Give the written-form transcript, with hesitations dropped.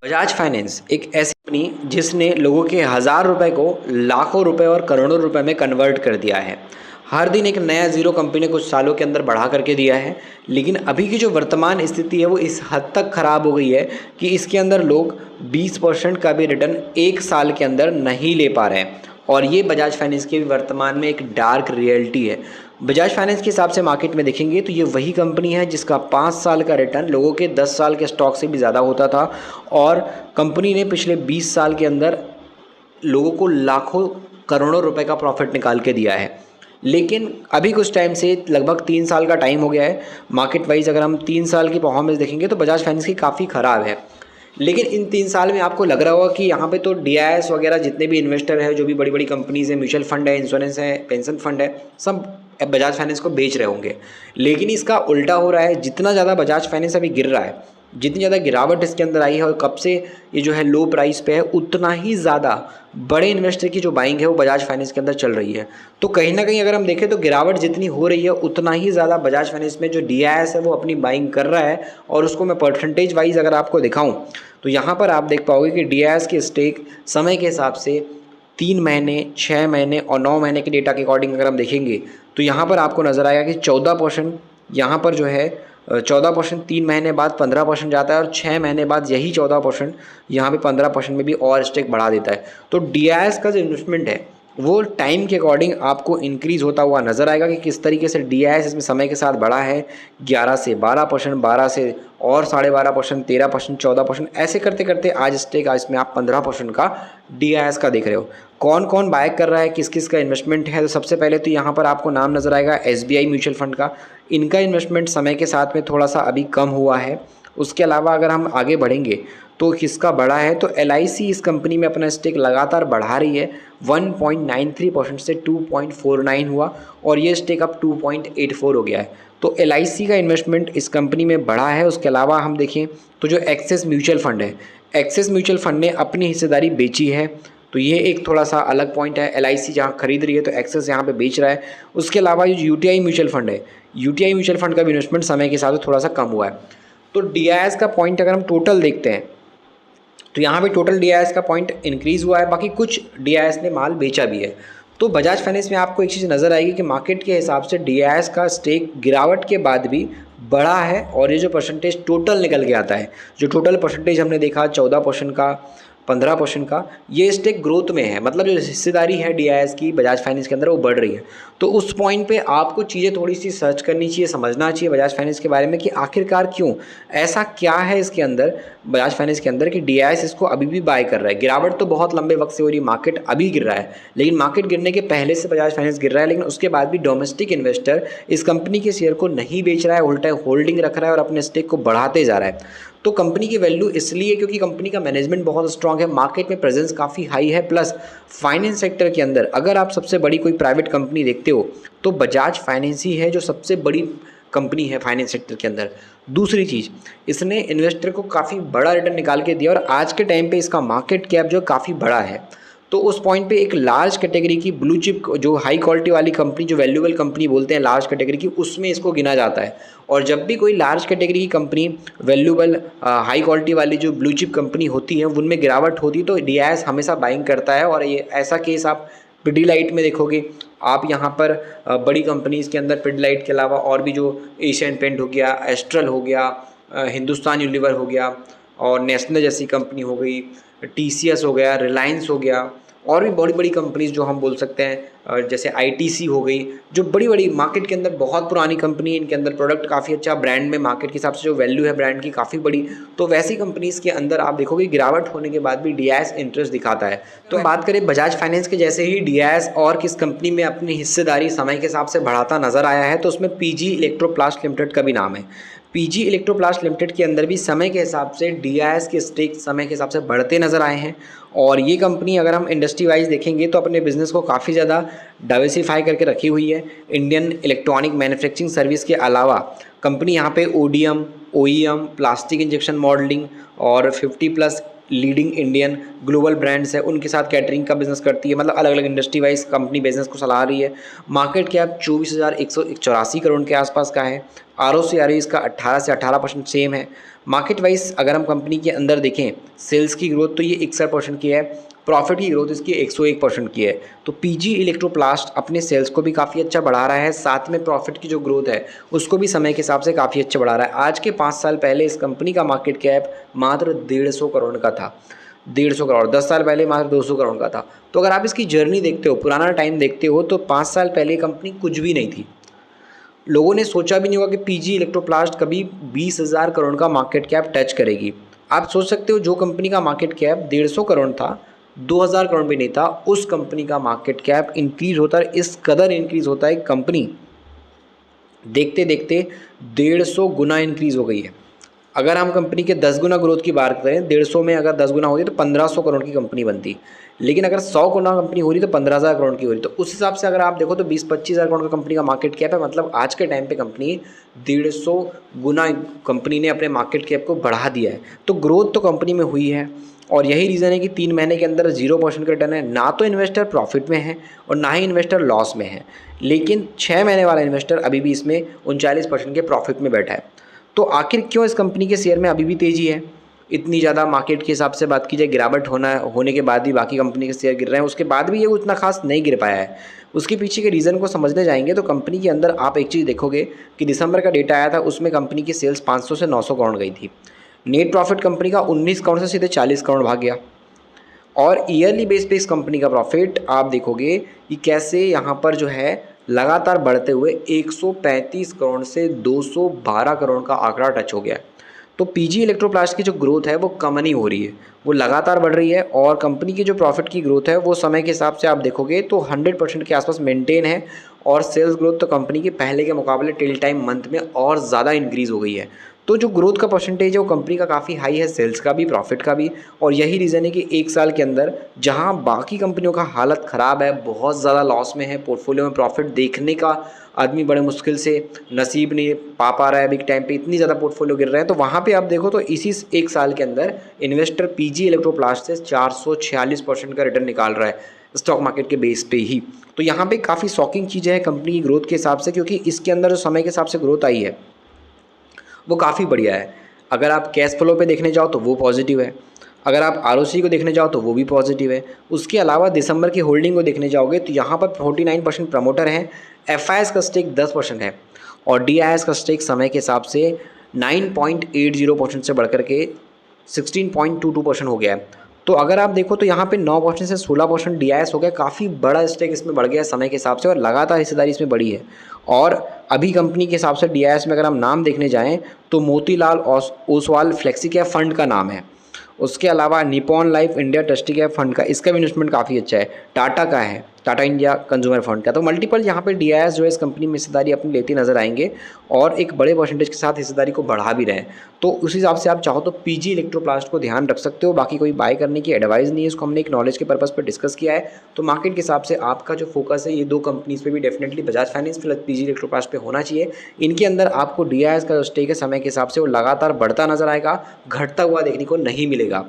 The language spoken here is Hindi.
बजाज फाइनेंस एक ऐसी कंपनी जिसने लोगों के हज़ार रुपए को लाखों रुपए और करोड़ों रुपए में कन्वर्ट कर दिया है। हर दिन एक नया ज़ीरो कंपनी ने कुछ सालों के अंदर बढ़ा करके दिया है। लेकिन अभी की जो वर्तमान स्थिति है वो इस हद तक ख़राब हो गई है कि इसके अंदर लोग 20% का भी रिटर्न एक साल के अंदर नहीं ले पा रहे हैं। और ये बजाज फाइनेंस की वर्तमान में एक डार्क रियलिटी है। बजाज फाइनेंस के हिसाब से मार्केट में देखेंगे तो ये वही कंपनी है जिसका 5 साल का रिटर्न लोगों के 10 साल के स्टॉक से भी ज़्यादा होता था। और कंपनी ने पिछले 20 साल के अंदर लोगों को लाखों करोड़ों रुपए का प्रॉफिट निकाल के दिया है। लेकिन अभी कुछ टाइम से लगभग 3 साल का टाइम हो गया है। मार्केट वाइज अगर हम 3 साल की परफॉर्मेंस देखेंगे तो बजाज फाइनेंस की काफ़ी ख़राब है। लेकिन इन 3 साल में आपको लग रहा होगा कि यहाँ पे तो डीआईएस वगैरह जितने भी इन्वेस्टर हैं, जो भी बड़ी बड़ी कंपनीज़ हैं, म्यूचुअल फंड है, इंश्योरेंस है, पेंशन फंड है, सब बजाज फाइनेंस को बेच रहे होंगे। लेकिन इसका उल्टा हो रहा है। जितना ज़्यादा बजाज फाइनेंस अभी गिर रहा है, जितनी ज़्यादा गिरावट इसके अंदर आई है और कब से ये जो है लो प्राइस पे है, उतना ही ज़्यादा बड़े इन्वेस्टर की जो बाइंग है वो बजाज फाइनेंस के अंदर चल रही है। तो कहीं ना कहीं अगर हम देखें तो गिरावट जितनी हो रही है उतना ही ज़्यादा बजाज फाइनेंस में जो डीआईएस है वो अपनी बाइंग कर रहा है। और उसको मैं परसेंटेज वाइज अगर आपको दिखाऊं तो यहाँ पर आप देख पाओगे कि डीआईएस की स्टेक समय के हिसाब से 3 महीने, 6 महीने और 9 महीने के डेटा के अकॉर्डिंग अगर हम देखेंगे तो यहाँ पर आपको नज़र आएगा कि 14% यहाँ पर जो है 14%, 3 महीने बाद 15% जाता है और 6 महीने बाद यही 14% यहाँ पे 15% में भी और स्टेक बढ़ा देता है। तो डीआईएस का जो इन्वेस्टमेंट है वो टाइम के अकॉर्डिंग आपको इंक्रीज़ होता हुआ नज़र आएगा कि किस तरीके से डीआईएस इसमें समय के साथ बढ़ा है। 11 से 12%, 12 से और 12.5%, 13%, 14%, ऐसे करते करते आज स्टेक आज इसमें आप 15% का डीआईएस का देख रहे हो। कौन कौन बाय कर रहा है, किस किस का इन्वेस्टमेंट है, तो सबसे पहले तो यहाँ पर आपको नाम नज़र आएगा एसबीआई म्यूचुअल फंड का। इनका इन्वेस्टमेंट समय के साथ में थोड़ा सा अभी कम हुआ है। उसके अलावा अगर हम आगे बढ़ेंगे तो किसका बढ़ा है तो एलआईसी इस कंपनी में अपना स्टेक लगातार बढ़ा रही है। 1.93% से 2.49 हुआ और ये स्टेक अब 2.84 हो गया है। तो एलआईसी का इन्वेस्टमेंट इस कंपनी में बढ़ा है। उसके अलावा हम देखें तो जो एक्सिस म्यूचुअल फंड है, एक्सिस म्यूचुअल फंड ने अपनी हिस्सेदारी बेची है। तो ये एक थोड़ा सा अलग पॉइंट है। एलआईसी जहाँ खरीद रही है तो एक्सिस यहाँ पे बेच रहा है। उसके अलावा जो यूटीआई म्यूचुअल फंड है, यूटीआई म्यूचुअल फंड का भी इन्वेस्टमेंट समय के साथ थोड़ा सा कम हुआ है। तो डीआईएस का पॉइंट अगर हम टोटल देखते हैं तो यहाँ पे टोटल डीआईएस का पॉइंट इंक्रीज़ हुआ है, बाकी कुछ डीआईएस ने माल बेचा भी है। तो बजाज फाइनेंस में आपको एक चीज़ नज़र आएगी कि मार्केट के हिसाब से डीआईएस का स्टेक गिरावट के बाद भी बढ़ा है। और ये जो परसेंटेज टोटल निकल के आता है, जो टोटल परसेंटेज हमने देखा 14% का, 15% का, ये स्टेक ग्रोथ में है। मतलब जो हिस्सेदारी है डीआईएस की बजाज फाइनेंस के अंदर वो बढ़ रही है। तो उस पॉइंट पे आपको चीज़ें थोड़ी सी सर्च करनी चाहिए, समझना चाहिए बजाज फाइनेंस के बारे में कि आखिरकार क्यों, ऐसा क्या है इसके अंदर, बजाज फाइनेंस के अंदर, कि डीआईएस इसको अभी भी बाय कर रहा है। गिरावट तो बहुत लंबे वक्त से हो रही है, मार्केट अभी गिर रहा है, लेकिन मार्केट गिरने के पहले से बजाज फाइनेंस गिर रहा है। लेकिन उसके बाद भी डोमेस्टिक इन्वेस्टर इस कंपनी के शेयर को नहीं बेच रहा है, उल्टा होल्डिंग रख रहा है और अपने स्टेक को बढ़ाते जा रहा है। तो कंपनी की वैल्यू इसलिए क्योंकि कंपनी का मैनेजमेंट बहुत स्ट्रांग है, मार्केट में प्रेजेंस काफ़ी हाई है, प्लस फाइनेंस सेक्टर के अंदर अगर आप सबसे बड़ी कोई प्राइवेट कंपनी देखते हो तो बजाज फाइनेंस ही है जो सबसे बड़ी कंपनी है फाइनेंस सेक्टर के अंदर। दूसरी चीज़, इसने इन्वेस्टर को काफ़ी बड़ा रिटर्न निकाल के दिया और आज के टाइम पे इसका मार्केट कैप जो काफ़ी बड़ा है। तो उस पॉइंट पे एक लार्ज कैटेगरी की ब्लू चिप जो हाई क्वालिटी वाली कंपनी, जो वैल्यूएबल कंपनी बोलते हैं लार्ज कैटेगरी की, उसमें इसको गिना जाता है। और जब भी कोई लार्ज कैटेगरी की कंपनी, वैल्यूएबल हाई क्वालिटी वाली जो ब्लू चिप कंपनी होती है, उनमें गिरावट होती है तो डीआईएस हमेशा बाइंग करता है। और ये ऐसा केस आप पिडीलाइट में देखोगे। आप यहाँ पर बड़ी कंपनीज़ के अंदर पिडीलाइट के अलावा और भी जो एशियन पेंट हो गया, एस्ट्रल हो गया, हिंदुस्तान यूनिलीवर हो गया और नेस्ले जैसी कंपनी हो गई, टीसीएस हो गया, रिलायंस हो गया, और भी बड़ी बड़ी कंपनीज़ जो हम बोल सकते हैं जैसे आईटीसी हो गई, जो बड़ी बड़ी मार्केट के अंदर बहुत पुरानी कंपनी है, इनके अंदर प्रोडक्ट काफ़ी अच्छा, ब्रांड में मार्केट के हिसाब से जो वैल्यू है ब्रांड की काफ़ी बड़ी। तो वैसी कंपनीज़ के अंदर आप देखोगे गिरावट होने के बाद भी डीआईएस इंटरेस्ट दिखाता है। तो बात करें बजाज फाइनेंस के, जैसे ही डीआईएस और किस कंपनी में अपनी हिस्सेदारी समय के हिसाब से बढ़ाता नजर आया है तो उसमें पीजी इलेक्ट्रोप्लास्ट लिमिटेड का भी नाम है। पीजी इलेक्ट्रोप्लास्ट लिमिटेड के अंदर भी समय के हिसाब से डीआईएस के स्टेक समय के हिसाब से बढ़ते नजर आए हैं। और ये कंपनी अगर हम इंडस्ट्री वाइज देखेंगे तो अपने बिजनेस को काफ़ी ज़्यादा डाइवर्सिफाई करके रखी हुई है। इंडियन इलेक्ट्रॉनिक मैन्युफैक्चरिंग सर्विस के अलावा कंपनी यहाँ पे ODM, OEM, plastic injection modelling और 50+ लीडिंग इंडियन ग्लोबल ब्रांड्स है उनके साथ कैटरिंग का बिजनेस करती है, मतलब अलग अलग इंडस्ट्री वाइज कंपनी बिजनेस को चला रही है। मार्केट कैप 24,184 करोड़ के आसपास का है। ROCE इसका 18 से 18% सेम है। मार्केट वाइज अगर हम कंपनी के अंदर देखें, सेल्स की ग्रोथ तो ये 61% की है, प्रॉफिट की ग्रोथ इसकी 101% की है। तो पीजी इलेक्ट्रोप्लास्ट अपने सेल्स को भी काफ़ी अच्छा बढ़ा रहा है, साथ में प्रॉफिट की जो ग्रोथ है उसको भी समय के हिसाब से काफ़ी अच्छा बढ़ा रहा है। आज के 5 साल पहले इस कंपनी का मार्केट कैप मात्र 150 करोड़ का था, 150 करोड़। 10 साल पहले मात्र 200 करोड़ का था। तो अगर आप इसकी जर्नी देखते हो, पुराना टाइम देखते हो, तो 5 साल पहले कंपनी कुछ भी नहीं थी। लोगों ने सोचा भी नहीं होगा कि पीजी इलेक्ट्रोप्लास्ट कभी 20,000 करोड़ का मार्केट कैप टच करेगी। आप सोच सकते हो जो कंपनी का मार्केट कैप 150 करोड़ था, 2,000 करोड़ भी नहीं था, उस कंपनी का मार्केट कैप इंक्रीज होता है, इस कदर इंक्रीज होता है कंपनी देखते देखते 150 गुना इंक्रीज हो गई है। अगर हम कंपनी के 10 गुना ग्रोथ की बात करें, 150 में अगर 10 गुना होती तो 1,500 करोड़ की कंपनी बनती। लेकिन अगर 100 गुना कंपनी हो रही तो 15,000 करोड़ की हो रही। तो उस हिसाब से अगर आप देखो तो 20-25,000 करोड़ का कंपनी का मार्केट कैप है। मतलब आज के टाइम पे कंपनी 150 गुना कंपनी ने अपने मार्केट कैप को बढ़ा दिया है। तो ग्रोथ तो कंपनी में हुई है और यही रीज़न है कि 3 महीने के अंदर 0% का रिटर्न है। ना तो इन्वेस्टर प्रॉफिट में है और ना ही इन्वेस्टर लॉस में है, लेकिन 6 महीने वाला इन्वेस्टर अभी भी इसमें 39% के प्रॉफिट में बैठा है। तो आखिर क्यों इस कंपनी के शेयर में अभी भी तेज़ी है? इतनी ज़्यादा मार्केट के हिसाब से बात की जाए, गिरावट होने के बाद भी बाकी कंपनी के शेयर गिर रहे हैं, उसके बाद भी ये उतना खास नहीं गिर पाया है। उसके पीछे के रीज़न को समझने जाएंगे तो कंपनी के अंदर आप एक चीज़ देखोगे कि दिसंबर का डेटा आया था, उसमें कंपनी की सेल्स 500 से 900 करोड़ गई थी। नेट प्रॉफिट कंपनी का 19 करोड़ से सीधे 40 करोड़ भाग गया। और ईयरली बेस पे इस कंपनी का प्रॉफिट आप देखोगे कि कैसे यहाँ पर जो है लगातार बढ़ते हुए 135 करोड़ से 212 करोड़ का आंकड़ा टच हो गया है। तो पीजी इलेक्ट्रोप्लास्ट की जो ग्रोथ है वो कम नहीं हो रही है, वो लगातार बढ़ रही है। और कंपनी की जो प्रॉफिट की ग्रोथ है वो समय के हिसाब से आप देखोगे तो 100% के आसपास मेंटेन है। और सेल्स ग्रोथ तो कंपनी के पहले के मुकाबले टिल टाइम मंथ में और ज़्यादा इंक्रीज़ हो गई है। तो जो ग्रोथ का परसेंटेज है वो कंपनी का काफ़ी हाई है, सेल्स का भी, प्रॉफिट का भी। और यही रीज़न है कि एक साल के अंदर जहां बाकी कंपनियों का हालत ख़राब है, बहुत ज़्यादा लॉस में है, पोर्टफोलियो में प्रॉफिट देखने का आदमी बड़े मुश्किल से नसीब नहीं पा रहा है, अभी के टाइम पे इतनी ज़्यादा पोर्टफोलियो गिर रहे हैं, तो वहाँ पे आप देखो तो इसी एक साल के अंदर इन्वेस्टर पीजी इलेक्ट्रोप्लास्ट से 446% का रिटर्न निकाल रहा है स्टॉक मार्केट के बेस पे ही। तो यहाँ पे काफ़ी शॉकिंग चीज़ है कंपनी की ग्रोथ के हिसाब से, क्योंकि इसके अंदर जो समय के हिसाब से ग्रोथ आई है वो काफ़ी बढ़िया है। अगर आप कैश फ्लो पे देखने जाओ तो वो पॉजिटिव है, अगर आप ROC को देखने जाओ तो वो भी पॉजिटिव है। उसके अलावा दिसंबर की होल्डिंग को देखने जाओगे तो यहाँ पर 49% प्रमोटर हैं, FIS का स्टेक 10% है और DIS का स्टेक समय के हिसाब से 9.80% से बढ़कर के 16.22% हो गया है। तो अगर आप देखो तो यहाँ पे 9% से 16% DIS हो गया, काफ़ी बड़ा स्टेक इसमें बढ़ गया समय के हिसाब से और लगातार हिस्सेदारी इसमें बढ़ी है। और अभी कंपनी के हिसाब से DIS में अगर हम नाम देखने जाएं तो Motilal Oswal flexi cap fund का नाम है। उसके अलावा Nippon life India trustee cap fund का, इसका भी इन्वेस्टमेंट काफ़ी अच्छा है। टाटा का है, टाटा इंडिया कंज्यूमर फंड का। तो मल्टीपल यहाँ पे DIS जो है इस कंपनी में हिस्सेदारी अपनी लेती नजर आएंगे और एक बड़े परसेंटेज के साथ हिस्सेदारी को बढ़ा भी रहे हैं। तो उस हिसाब से आप चाहो तो पीजी इलेक्ट्रोप्लास्ट को ध्यान रख सकते हो। बाकी कोई बाय करने की एडवाइस नहीं है, इसको हमने एक नॉलेज के पर्पज़ पर डिस्कस किया है। तो मार्केट के हिसाब से आपका जो फोकस है ये 2 कंपनीज पे भी definitely Bajaj finance plus PG Electroplast पे होना चाहिए। इनके अंदर आपको DIS का जो स्टेक है समय के हिसाब से वो लगातार बढ़ता नजर आएगा, घटता हुआ देखने को नहीं मिलेगा।